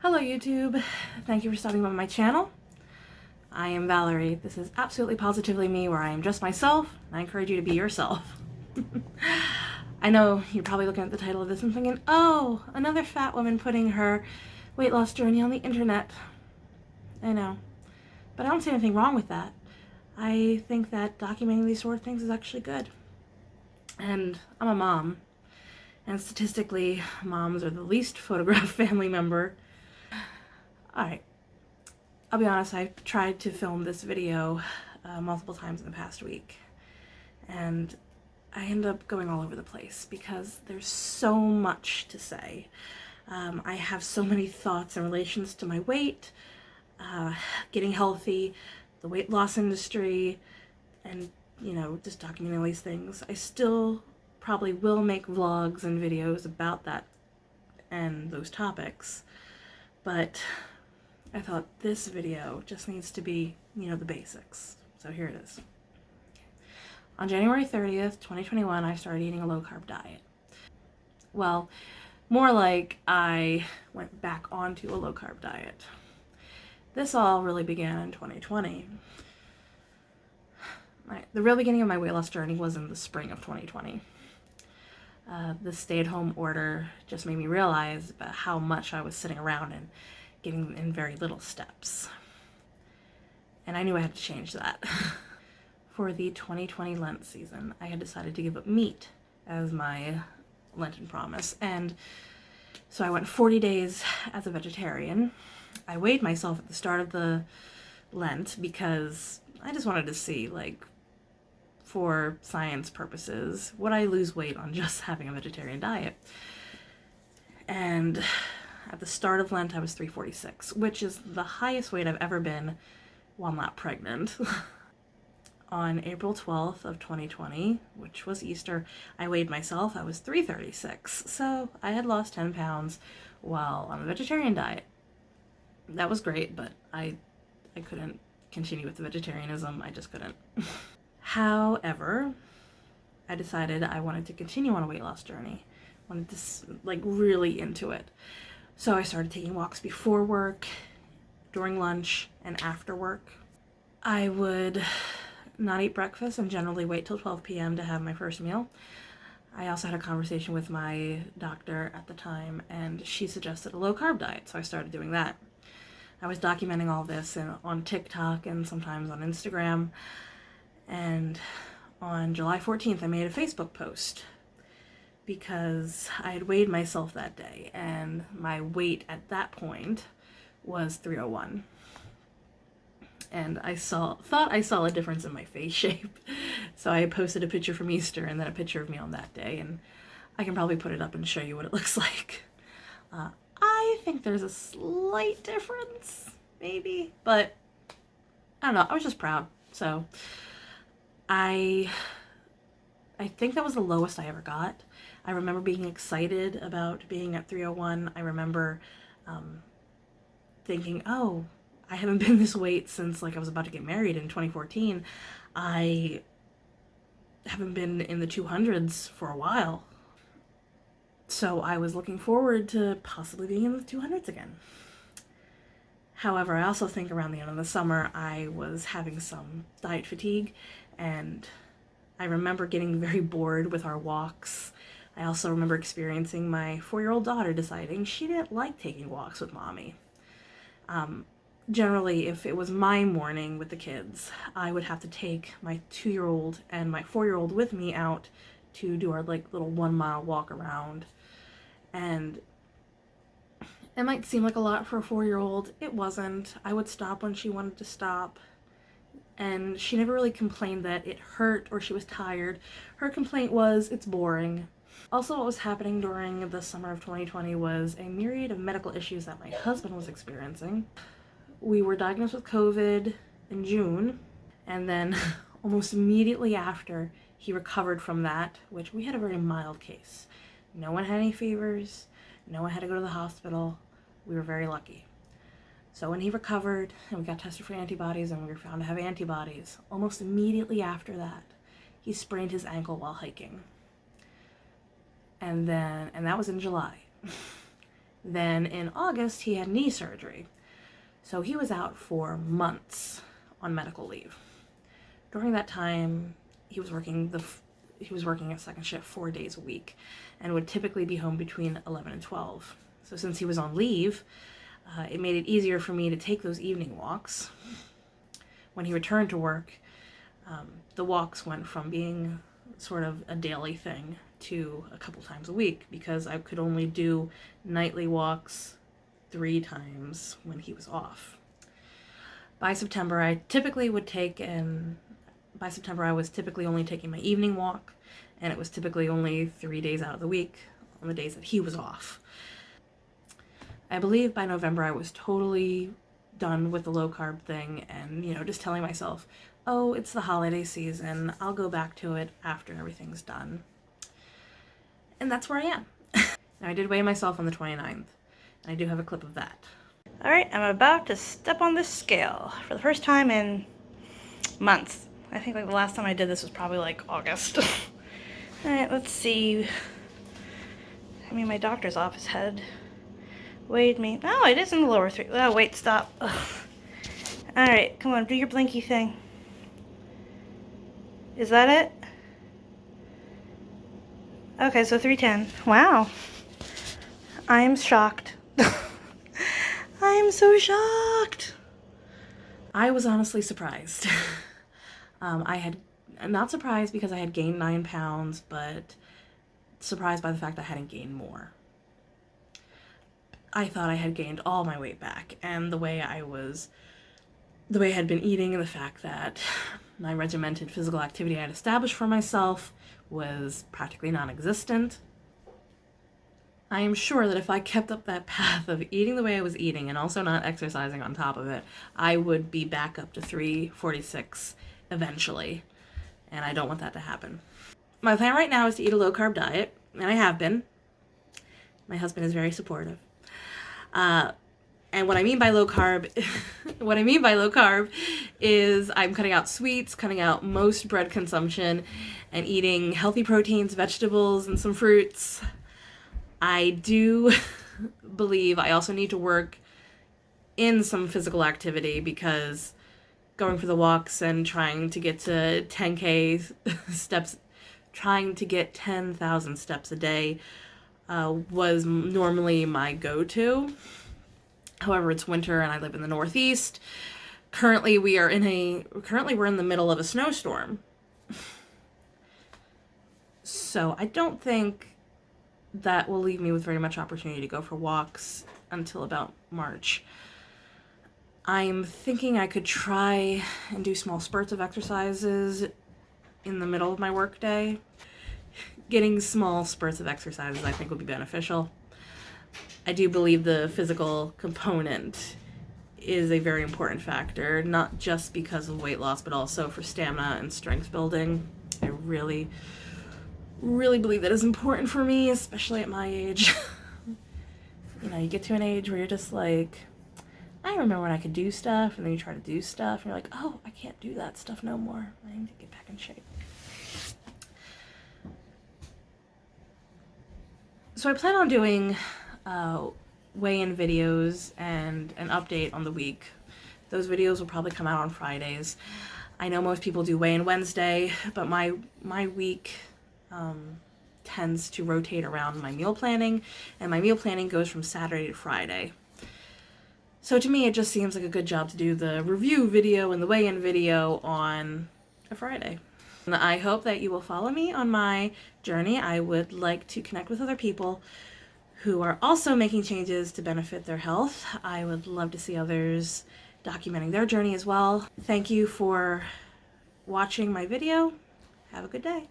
Hello YouTube, thank you for stopping by my channel. I am Valerie. This is absolutely positively me, where I am just myself, and I encourage you to be yourself. I know you're probably looking at the title of this and thinking, oh, another fat woman putting her weight loss journey on the internet. I know, but I don't see anything wrong with that. I think that documenting these sort of things is actually good. And I'm a mom, and statistically, moms are the least photographed family member. Alright, I'll be honest, I've tried to film this video multiple times in the past week, and I end up going all over the place because there's so much to say. I have so many thoughts in relations to my weight, getting healthy, the weight loss industry, and, you know, just documenting all these things. I still probably will make vlogs and videos about that and those topics, but I thought this video just needs to be, you know, the basics. So here it is. On January 30th, 2021, I started eating a low-carb diet. Well, more like I went back onto a low-carb diet. This all really began in 2020. The real beginning of my weight loss journey was in the spring of 2020. The stay-at-home order just made me realize about how much I was sitting around and getting in very little steps. And I knew I had to change that. For the 2020 Lent season, I had decided to give up meat as my Lenten promise. And so I went 40 days as a vegetarian. I weighed myself at the start of the Lent because I just wanted to see, like, for science purposes, would I lose weight on just having a vegetarian diet? And at the start of Lent, I was 346, which is the highest weight I've ever been while not pregnant. On April 12th of 2020, which was Easter, I weighed myself. I was 336, so I had lost 10 pounds while on a vegetarian diet. That was great, but I couldn't continue with the vegetarianism. I just couldn't. However, I decided I wanted to continue on a weight loss journey. Wanted to, like, really into it. So I started taking walks before work, during lunch, and after work. I would not eat breakfast and generally wait till 12 p.m. to have my first meal. I also had a conversation with my doctor at the time, and she suggested a low-carb diet, so I started doing that. I was documenting all this on TikTok and sometimes on Instagram, and on July 14th I made a Facebook post because I had weighed myself that day, and my weight at that point was 301. And I thought I saw a difference in my face shape. So I posted a picture from Easter and then a picture of me on that day, and I can probably put it up and show you what it looks like. I think there's a slight difference, maybe, but I don't know, I was just proud. So I think that was the lowest I ever got. I remember being excited about being at 301. I remember thinking, oh, I haven't been this weight since, like, I was about to get married in 2014. I haven't been in the 200s for a while. So I was looking forward to possibly being in the 200s again. However, I also think around the end of the summer I was having some diet fatigue, and I remember getting very bored with our walks. I also remember experiencing my 4-year-old daughter deciding she didn't like taking walks with mommy. Generally, if it was my morning with the kids, I would have to take my 2-year-old and my 4-year-old with me out to do our, like, little 1-mile walk around. And it might seem like a lot for a 4-year-old. It wasn't. I would stop when she wanted to stop. And she never really complained that it hurt or she was tired. Her complaint was, it's boring. Also, what was happening during the summer of 2020 was a myriad of medical issues that my husband was experiencing. We were diagnosed with COVID in June, and then almost immediately after, he recovered from that, which we had a very mild case. No one had any fevers, no one had to go to the hospital. We were very lucky. So when he recovered and we got tested for antibodies and we were found to have antibodies, almost immediately after that, he sprained his ankle while hiking. And that was in July. Then in August, he had knee surgery. So he was out for months on medical leave. During that time, he was working a second shift 4 days a week and would typically be home between 11 and 12. So since he was on leave, it made it easier for me to take those evening walks. When he returned to work, the walks went from being sort of a daily thing to a couple times a week because I could only do nightly walks 3 times when he was off. By September, I was typically only taking my evening walk, and it was typically only 3 days out of the week on the days that he was off. I believe by November I was totally done with the low carb thing and, just telling myself, oh, it's the holiday season, I'll go back to it after everything's done. And that's where I am. Now, I did weigh myself on the 29th, and I do have a clip of that. All right, I'm about to step on this scale for the first time in months. I think the last time I did this was probably August. All right, let's see. My doctor's office had weighed me. Oh, it is in the lower 3. Oh, wait, stop. Ugh. All right, come on, do your blinky thing. Is that it? Okay, so 310. Wow. I'm shocked. I am so shocked. I was honestly surprised. I'm not surprised because I had gained 9 pounds, but surprised by the fact I hadn't gained more. I thought I had gained all my weight back, and the way I had been eating and the fact that my regimented physical activity I had established for myself was practically non-existent. I am sure that if I kept up that path of eating the way I was eating and also not exercising on top of it, I would be back up to 346 eventually, and I don't want that to happen. My plan right now is to eat a low-carb diet, and I have been. My husband is very supportive. And what I mean by low carb is I'm cutting out sweets, cutting out most bread consumption, and eating healthy proteins, vegetables, and some fruits. I do believe I also need to work in some physical activity because going for the walks and trying to get to 10K steps, trying to get 10,000 steps a day was normally my go-to. However, it's winter and I live in the Northeast. Currently we're in the middle of a snowstorm. So I don't think that will leave me with very much opportunity to go for walks until about March. I'm thinking I could try and do small spurts of exercises in the middle of my workday. Getting small spurts of exercises I think would be beneficial. I do believe the physical component is a very important factor, not just because of weight loss, but also for stamina and strength building. I really, really believe that is important for me, especially at my age. You get to an age where you're just like, I remember when I could do stuff, and then you try to do stuff, and you're like, oh, I can't do that stuff no more. I need to get back in shape. So I plan on doing weigh-in videos and an update on the week. Those videos will probably come out on Fridays. I know most people do weigh-in Wednesday, but my week tends to rotate around my meal planning, and my meal planning goes from Saturday to Friday. So to me, it just seems like a good job to do the review video and the weigh-in video on a Friday. And I hope that you will follow me on my journey. I would like to connect with other people who are also making changes to benefit their health. I would love to see others documenting their journey as well. Thank you for watching my video. Have a good day.